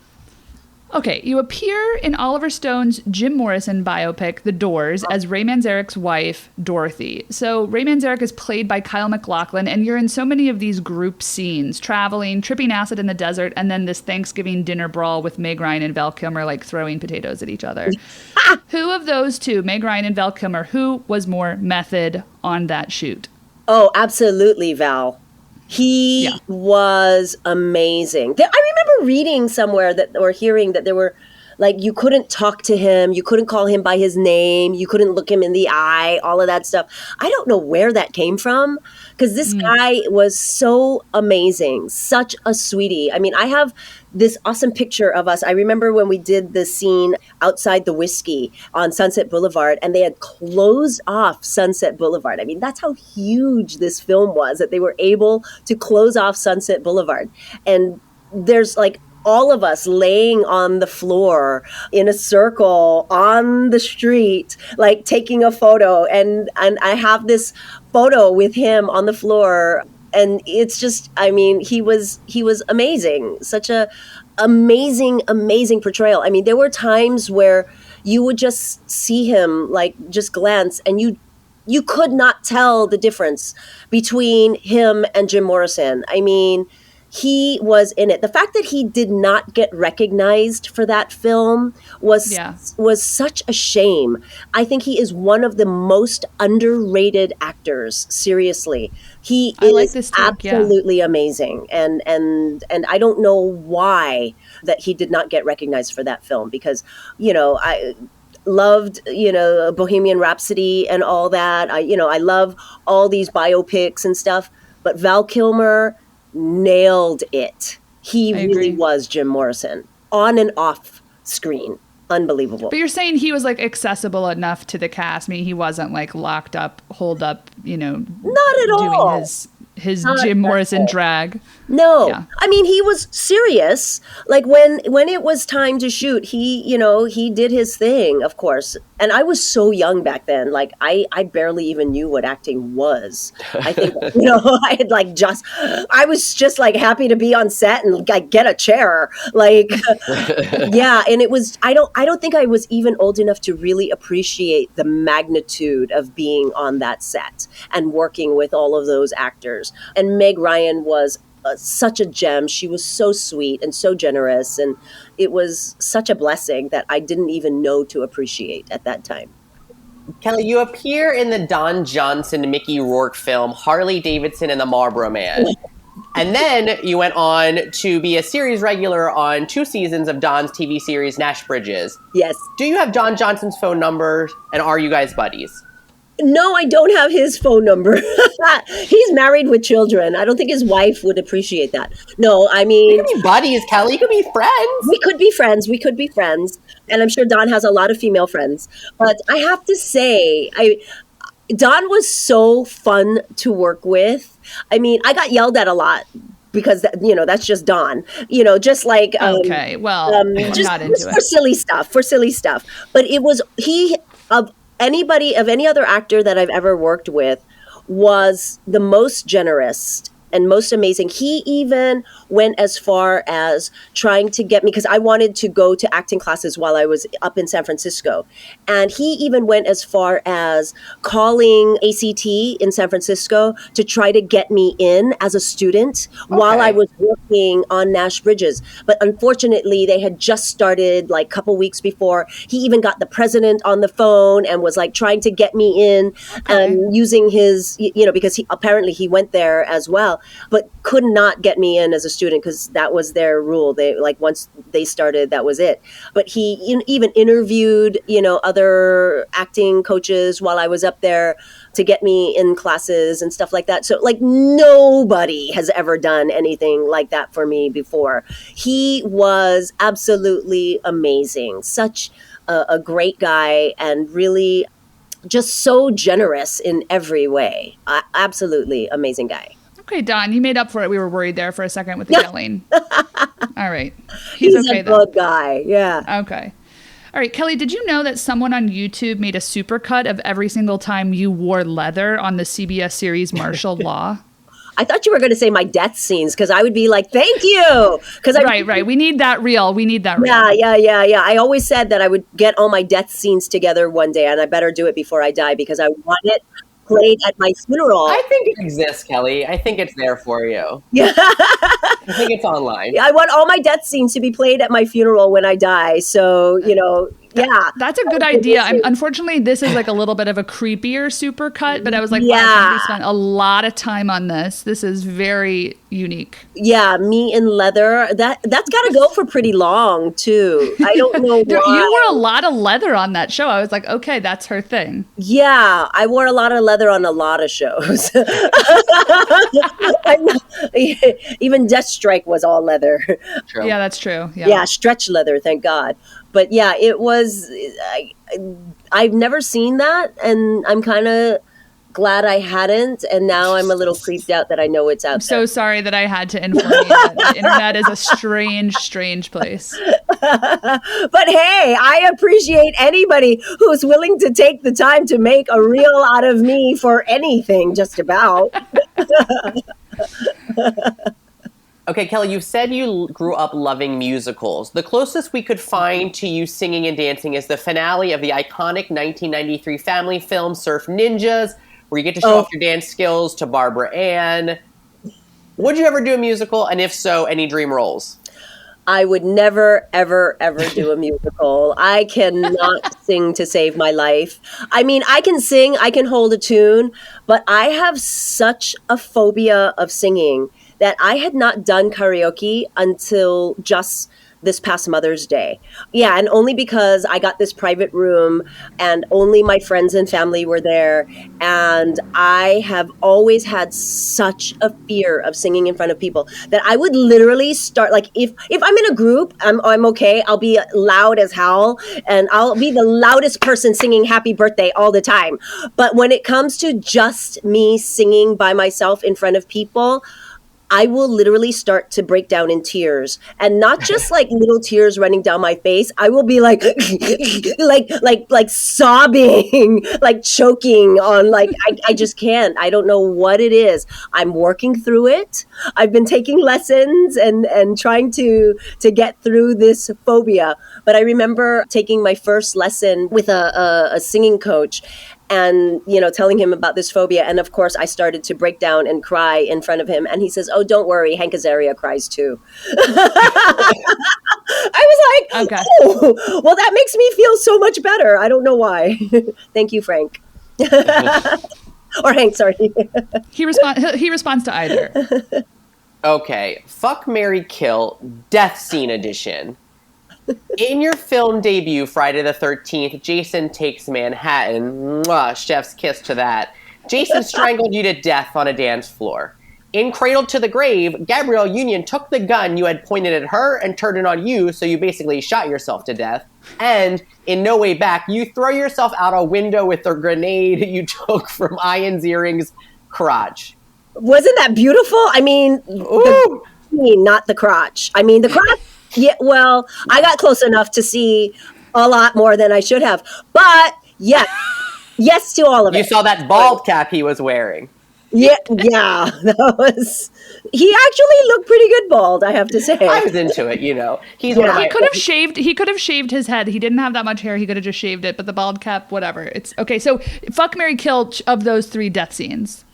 Okay, you appear in Oliver Stone's Jim Morrison biopic, The Doors, as Ray Manzarek's wife, Dorothy. So Ray Manzarek is played by Kyle MacLachlan, and you're in so many of these group scenes, traveling, tripping acid in the desert, and then this Thanksgiving dinner brawl with Meg Ryan and Val Kilmer, like throwing potatoes at each other. Who of those two, Meg Ryan and Val Kilmer, who was more method on that shoot? Oh, absolutely, Val. He was amazing. I remember reading somewhere that, or hearing that there were, like, you couldn't talk to him, you couldn't call him by his name, you couldn't look him in the eye, all of that stuff. I don't know where that came from, because this guy was so amazing, such a sweetie. I mean, I have this awesome picture of us. I remember when we did the scene outside the Whiskey on Sunset Boulevard, and they had closed off Sunset Boulevard. I mean, that's how huge this film was, that they were able to close off Sunset Boulevard. And there's like all of us laying on the floor in a circle on the street, like taking a photo. And I have this photo with him on the floor. And it's just, I mean, he was amazing. Such a amazing portrayal. I mean, there were times where you would just see him, like, just glance, and you could not tell the difference between him and Jim Morrison. I mean, he was in it. The fact that he did not get recognized for that film was such a shame. I think he is one of the most underrated actors. Seriously, he is absolutely amazing, and I don't know why that he did not get recognized for that film, because, you know, I loved, you know, Bohemian Rhapsody and all that. I love all these biopics and stuff, but Val Kilmer nailed it. He really was Jim Morrison on and off screen. Unbelievable. But you're saying he was, like, accessible enough to the cast. I mean, he wasn't, like, locked up, holed up, you know, not at all. Doing his Jim Morrison drag. No. Yeah. I mean, he was serious. Like, when it was time to shoot, he did his thing, of course. And I was so young back then. Like, I barely even knew what acting was. I think, I was just, like, happy to be on set and, like, get a chair. Like, yeah. And it was, I don't think I was even old enough to really appreciate the magnitude of being on that set and working with all of those actors. And Meg Ryan was such a gem. She was so sweet and so generous, and it was such a blessing that I didn't even know to appreciate at that time. Kelly, you appear in the Don Johnson, Mickey Rourke film Harley Davidson and the Marlboro Man. And then you went on to be a series regular on 2 seasons of Don's TV series Nash Bridges. Yes. Do you have Don Johnson's phone number, and are you guys buddies? No, I don't have his phone number. He's married with children. I don't think his wife would appreciate that. No, I mean... You could be buddies, Kelly. You could be friends. We could be friends. And I'm sure Don has a lot of female friends. But I have to say, Don was so fun to work with. I mean, I got yelled at a lot because, that's just Don. Just like... okay, well, I'm not into it. For silly stuff. But it was... Of any other actor that I've ever worked with, was the most generous and most amazing. He even went as far as trying to get me, because I wanted to go to acting classes while I was up in San Francisco. And he even went as far as calling ACT in San Francisco to try to get me in as a student while I was working on Nash Bridges. But unfortunately, they had just started like a couple weeks before. He even got the president on the phone and was like trying to get me in and using his, because he went there as well, but could not get me in as a student because that was their rule. They once they started, that was it. But he even interviewed, other acting coaches while I was up there to get me in classes and stuff like that. So like nobody has ever done anything like that for me before. He was absolutely amazing. Such a great guy and really just so generous in every way. Absolutely amazing guy. Okay, Don, you made up for it. We were worried there for a second with the yelling. All right. He's okay a good guy. Yeah. Okay. All right, Kelly, did you know that someone on YouTube made a supercut of every single time you wore leather on the CBS series Martial Law? I thought you were going to say my death scenes because I would be like, thank you. Right. We need that reel. Yeah. I always said that I would get all my death scenes together one day, and I better do it before I die because I want it played at my funeral. I think it exists, Kelly. I think it's there for you. Yeah. I think it's online. I want all my death scenes to be played at my funeral when I die. So, yeah. That's a good idea. Unfortunately, this is like a little bit of a creepier supercut, but I was like, wow, somebody spent a lot of time on this. This is very unique. Yeah, me in leather. That's got to go for pretty long, too. I don't know why. You wore a lot of leather on that show. I was like, okay, that's her thing. Yeah, I wore a lot of leather on a lot of shows. Even Deathstrike was all leather. True. Yeah, that's true. Yeah, stretch leather, thank God. But yeah, it was, I've never seen that, and I'm kind of glad I hadn't, and now I'm a little creeped out that I know it's out there. I'm so sorry that I had to inform you that the internet is a strange, strange place. But hey, I appreciate anybody who's willing to take the time to make a reel out of me for anything, just about. Okay, Kelly, you said you grew up loving musicals. The closest we could find to you singing and dancing is the finale of the iconic 1993 family film Surf Ninjas, where you get to show off your dance skills to Barbara Ann. Would you ever do a musical? And if so, any dream roles? I would never, ever, ever do a musical. I cannot sing to save my life. I mean, I can sing, I can hold a tune, but I have such a phobia of singing that I had not done karaoke until just this past Mother's Day. Yeah, and only because I got this private room and only my friends and family were there. And I have always had such a fear of singing in front of people that I would literally start, like if I'm in a group, I'm okay. I'll be loud as hell and I'll be the loudest person singing Happy Birthday all the time. But when it comes to just me singing by myself in front of people, I will literally start to break down in tears, and not just like little tears running down my face. I will be like, like sobbing, like choking on, like, I just can't. I don't know what it is. I'm working through it. I've been taking lessons and trying to get through this phobia. But I remember taking my first lesson with a singing coach, and, telling him about this phobia. And of course, I started to break down and cry in front of him. And he says, "Oh, don't worry. Hank Azaria cries too." I was like, okay. Oh, well, that makes me feel so much better. I don't know why. Thank you, Frank. Or Hank, sorry. He responds to either. Okay. Fuck, marry, kill, death scene edition. In your film debut, Friday the 13th, Jason Takes Manhattan. Mwah, chef's kiss to that. Jason strangled you to death on a dance floor. In Cradle to the Grave, Gabrielle Union took the gun you had pointed at her and turned it on you, so you basically shot yourself to death. And in No Way Back, you throw yourself out a window with a grenade you took from Ian Ziering's crotch. Wasn't that beautiful? I mean, not the crotch. I mean, the crotch. Yeah, well, I got close enough to see a lot more than I should have. But yes to all of it. You saw that bald cap he was wearing. Yeah, yeah, that was. He actually looked pretty good bald, I have to say. I was into it, He's one of Yeah. my. He could have shaved his head. He didn't have that much hair. He could have just shaved it, but the bald cap, whatever. It's okay. So fuck, marry, kill of those 3 death scenes.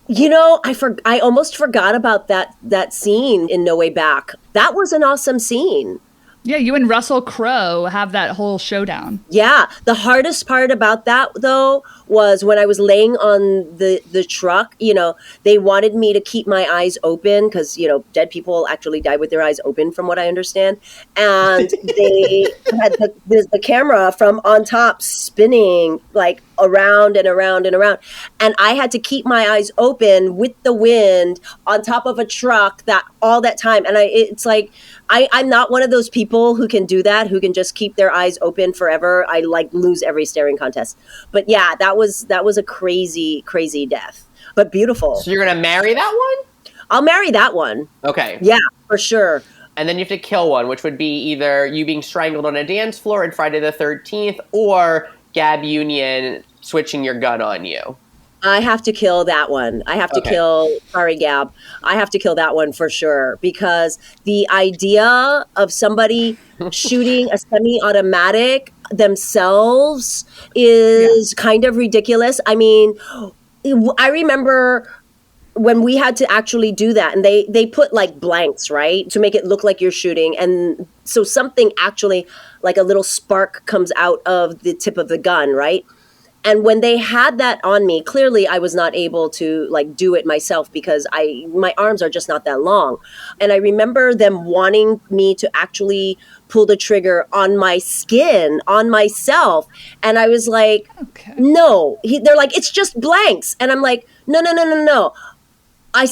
I almost forgot about that scene in No Way Back. That was an awesome scene. Yeah, you and Russell Crowe have that whole showdown. Yeah, the hardest part about that though was when I was laying on the truck. They wanted me to keep my eyes open because dead people actually die with their eyes open, from what I understand. And they had the camera from on top spinning like around and around and around, and I had to keep my eyes open with the wind on top of a truck all that time. And it's like I'm not one of those people who can do that, who can just keep their eyes open forever. I lose every staring contest. But yeah, that was a crazy, crazy death, but beautiful. So you're gonna marry that one? I'll marry that one. Okay. Yeah, for sure. And then you have to kill one, which would be either you being strangled on a dance floor in Friday the 13th or Gab Union switching your gun on you. I have to kill that one. I have to kill, sorry, Gab. I have to kill that one for sure, because the idea of somebody shooting a semi-automatic themselves is kind of ridiculous. I mean, I remember when we had to actually do that, and they put like blanks, right, to make it look like you're shooting. And so something actually, like a little spark comes out of the tip of the gun, right? And when they had that on me, clearly I was not able to do it myself because my arms are just not that long. And I remember them wanting me to actually pull the trigger on my skin, on myself. And I was like, no. They're like, it's just blanks. And I'm like, no. I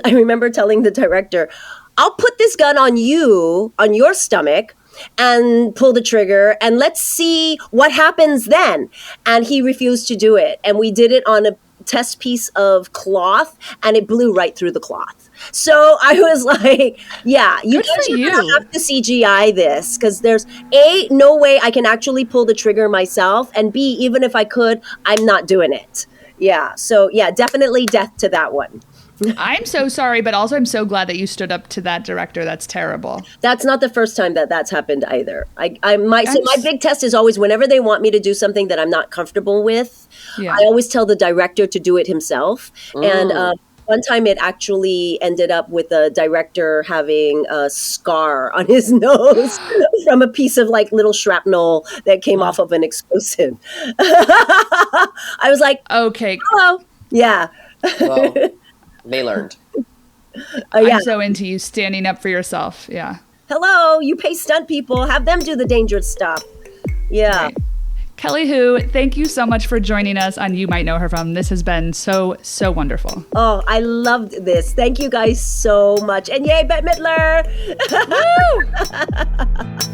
remember telling the director, I'll put this gun on you, on your stomach, and pull the trigger, and let's see what happens then. And he refused to do it. And we did it on a test piece of cloth, and it blew right through the cloth. So I was like, yeah, you guys are going to have to CGI this, because there's no way I can actually pull the trigger myself, and B, even if I could, I'm not doing it. Yeah. So yeah, definitely death to that one. I'm so sorry, but also I'm so glad that you stood up to that director. That's terrible. That's not the first time that's happened either. My big test is always whenever they want me to do something that I'm not comfortable with, I always tell the director to do it himself. And one time it actually ended up with the director having a scar on his nose from a piece of little shrapnel that came off of an explosive. I was like, okay, hello. Yeah. Well, they learned. I'm so into you standing up for yourself. Yeah. Hello, you pay stunt people. Have them do the dangerous stuff. Yeah. Right. Kelly Hu, thank you so much for joining us on You Might Know Her From. This has been so, so wonderful. Oh, I loved this. Thank you guys so much. And yay, Bette Midler! Woo!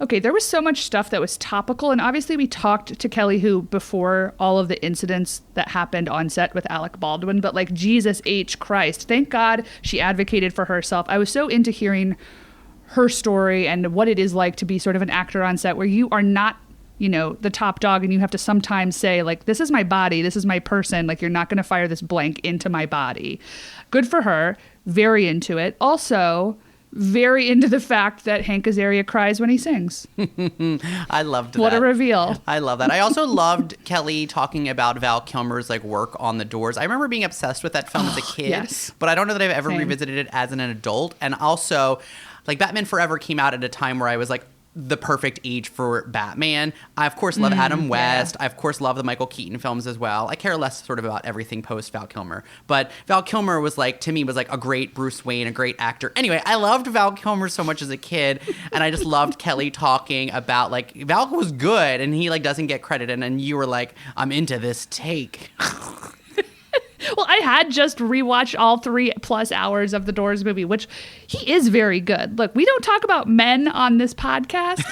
Okay, there was so much stuff that was topical, and obviously we talked to Kelly Hu before all of the incidents that happened on set with Alec Baldwin, but Jesus H. Christ, thank God she advocated for herself. I was so into hearing her story and what it is like to be sort of an actor on set where you are not, the top dog, and you have to sometimes say, this is my body, this is my person, you're not going to fire this blank into my body. Good for her. Very into it. Also, very into the fact that Hank Azaria cries when he sings. I loved that. What a reveal. I love that. I also loved Kelly talking about Val Kilmer's work on The Doors. I remember being obsessed with that film as a kid, yes. But I don't know that I've ever revisited it as an adult. And also, Batman Forever came out at a time where I was the perfect age for Batman. I, of course, love Adam West. I, of course, love the Michael Keaton films as well. I care less sort of about everything post Val Kilmer. But Val Kilmer was to me, was a great Bruce Wayne, a great actor. Anyway, I loved Val Kilmer so much as a kid. And I just loved Kelly talking about, Val was good and he, doesn't get credit. And then you were I'm into this take. Well, I had just rewatched all 3+ hours of the Doors movie, which he is very good. Look, we don't talk about men on this podcast.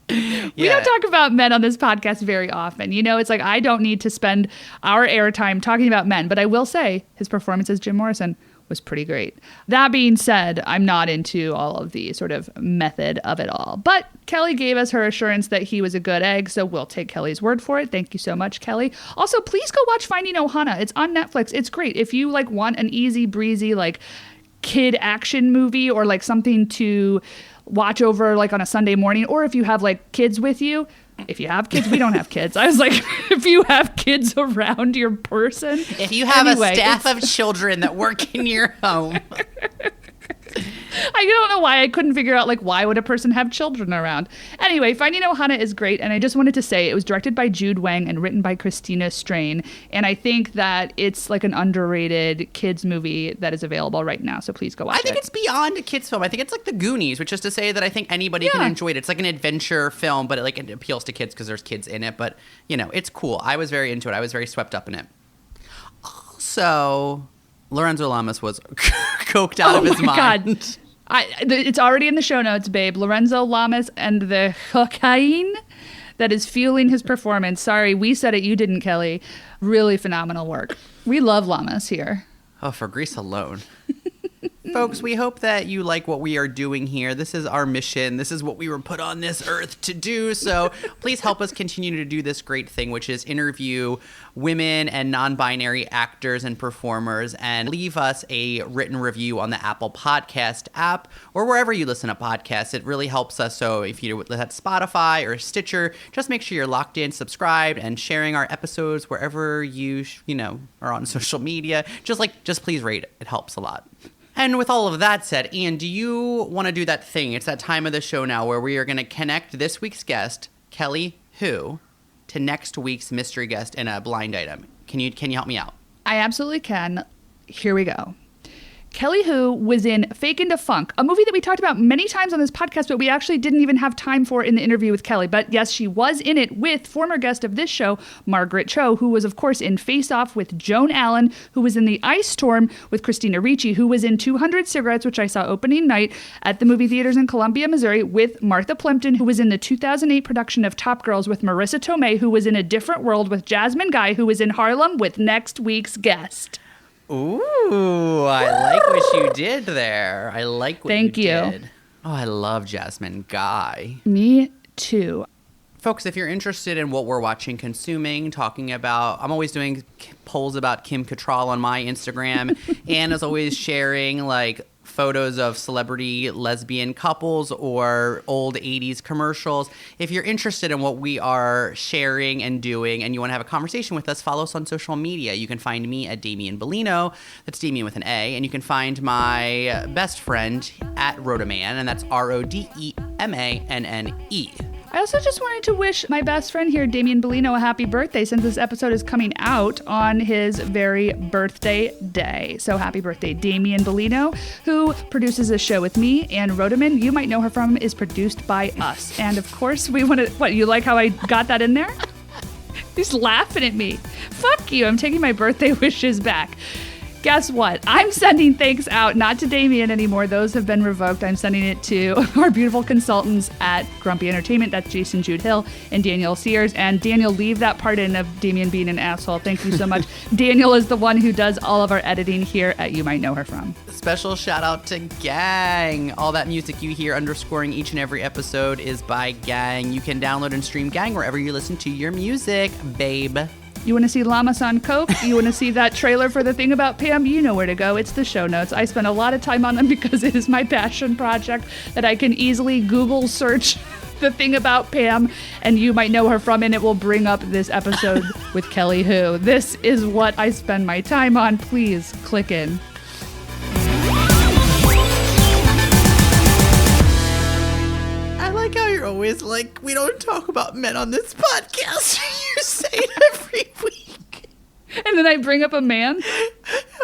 We don't talk about men on this podcast very often. It's I don't need to spend our airtime talking about men. But I will say his performance as Jim Morrison was pretty great. That being said, I'm not into all of the sort of method of it all. But Kelly gave us her assurance that he was a good egg, so we'll take Kelly's word for it. Thank you so much, Kelly. Also, please go watch Finding Ohana. It's on Netflix. It's great. If you like want an easy breezy like kid action movie or like something to watch over like on a Sunday morning, or if you have like kids with you. If you have kids, we don't have kids. I was like, if you have kids around your person. If you have a staff of children that work in your home. I don't know why I couldn't figure out, like, why would a person have children around? Anyway, Finding Ohana is great, and I just wanted to say it was directed by Jude Wang and written by Christina Strain, and I think that it's, like, an underrated kids movie that is available right now, so please go watch it. I think it's beyond a kids film. I think it's like The Goonies, which is to say that I think anybody can enjoy it. It's like an adventure film, but it appeals to kids because there's kids in it, but, you know, it's cool. I was very into it. I was very swept up in it. Also, Lorenzo Lamas was coked out of his mind. God. It's already in the show notes, babe. Lorenzo Lamas and the cocaine that is fueling his performance. Sorry, we said it. You didn't, Kelly. Really phenomenal work. We love Lamas here. Oh, for Grease alone. Folks, we hope that you like what we are doing here. This is our mission. This is what we were put on this earth to do. So please help us continue to do this great thing, which is interview women and non-binary actors and performers, and leave us a written review on the Apple Podcast app or wherever you listen to podcasts. It really helps us. So if you at Spotify or Stitcher, just make sure you're locked in, subscribed, and sharing our episodes wherever you are on social media. Just please rate it. It helps a lot. And with all of that said, Ian, do you want to do that thing? It's that time of the show now where we are going to connect this week's guest, Kelly Hu, to next week's mystery guest in a blind item. Can you help me out? I absolutely can. Here we go. Kelly Hu was in Fake into Funk, a movie that we talked about many times on this podcast, but we actually didn't even have time for in the interview with Kelly. But yes, she was in it with former guest of this show, Margaret Cho, who was, of course, in Face Off with Joan Allen, who was in The Ice Storm with Christina Ricci, who was in 200 Cigarettes, which I saw opening night at the movie theaters in Columbia, Missouri, with Martha Plimpton, who was in the 2008 production of Top Girls with Marissa Tomei, who was in A Different World with Jasmine Guy, who was in Harlem with next week's guest. Ooh, I like what you did there. I like what Thank you did. Oh, I love Jasmine Guy. Me too. Folks, if you're interested in what we're watching, consuming, talking about, I'm always doing polls about Kim Cattrall on my Instagram. Anne is always sharing like photos of celebrity lesbian couples or old 80s commercials. If you're interested in what we are sharing and doing and you want to have a conversation with us, follow us on social media. You can find me at Damien Bellino. That's Damien with an A. And you can find my best friend at Rodaman, and that's RODEMANNE. I also just wanted to wish my best friend here, Damien Bellino, a happy birthday, since this episode is coming out on his very birthday day. So happy birthday, Damien Bellino, who produces a show with me, and Rodaman, you might know her from, is produced by us. And of course, we want to, what, you like how I got that in there? He's laughing at me. Fuck you, I'm taking my birthday wishes back. Guess what? I'm sending thanks out, not to Damien anymore. Those have been revoked. I'm sending it to our beautiful consultants at Grumpy Entertainment. That's Jason Jude Hill and Daniel Sears. And Daniel, leave that part in of Damien being an asshole. Thank you so much. Daniel is the one who does all of our editing here at You Might Know Her From. Special shout out to Gang. All that music you hear underscoring each and every episode is by Gang. You can download and stream Gang wherever you listen to your music, babe. You want to see Lamas on Coke? You want to see that trailer for The Thing About Pam? You know where to go. It's the show notes. I spend a lot of time on them because it is my passion project that I can easily Google search The Thing About Pam, and You Might Know Her From, and it will bring up this episode with Kelly Hu. This is what I spend my time on. Please click in. How you're always like, we don't talk about men on this podcast. You say it every week. And then I bring up a man.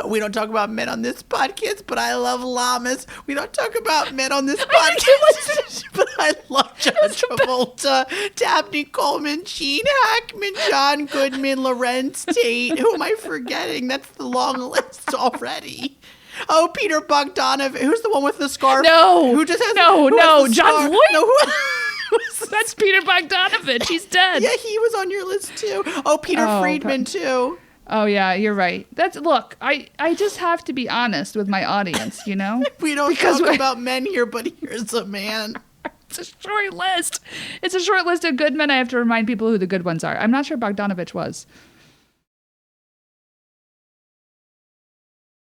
We don't talk about men on this podcast, but I love llamas. We don't talk about men on this podcast, but I love John Travolta, Dabney Coleman, Gene Hackman, John Goodman, Lorenz Tate. Who am I forgetting? That's the long list already. Oh, Peter Bogdanovich. Who's the one with the scarf? No. Who just has No, John Voight. No, That's Peter Bogdanovich. He's dead. Yeah, he was on your list too. Oh, Peter Friedman too. Oh yeah, you're right. Look, I just have to be honest with my audience, you know? We don't talk about men here, but here's a man. It's a short list. It's a short list of good men. I have to remind people who the good ones are. I'm not sure Bogdanovich was.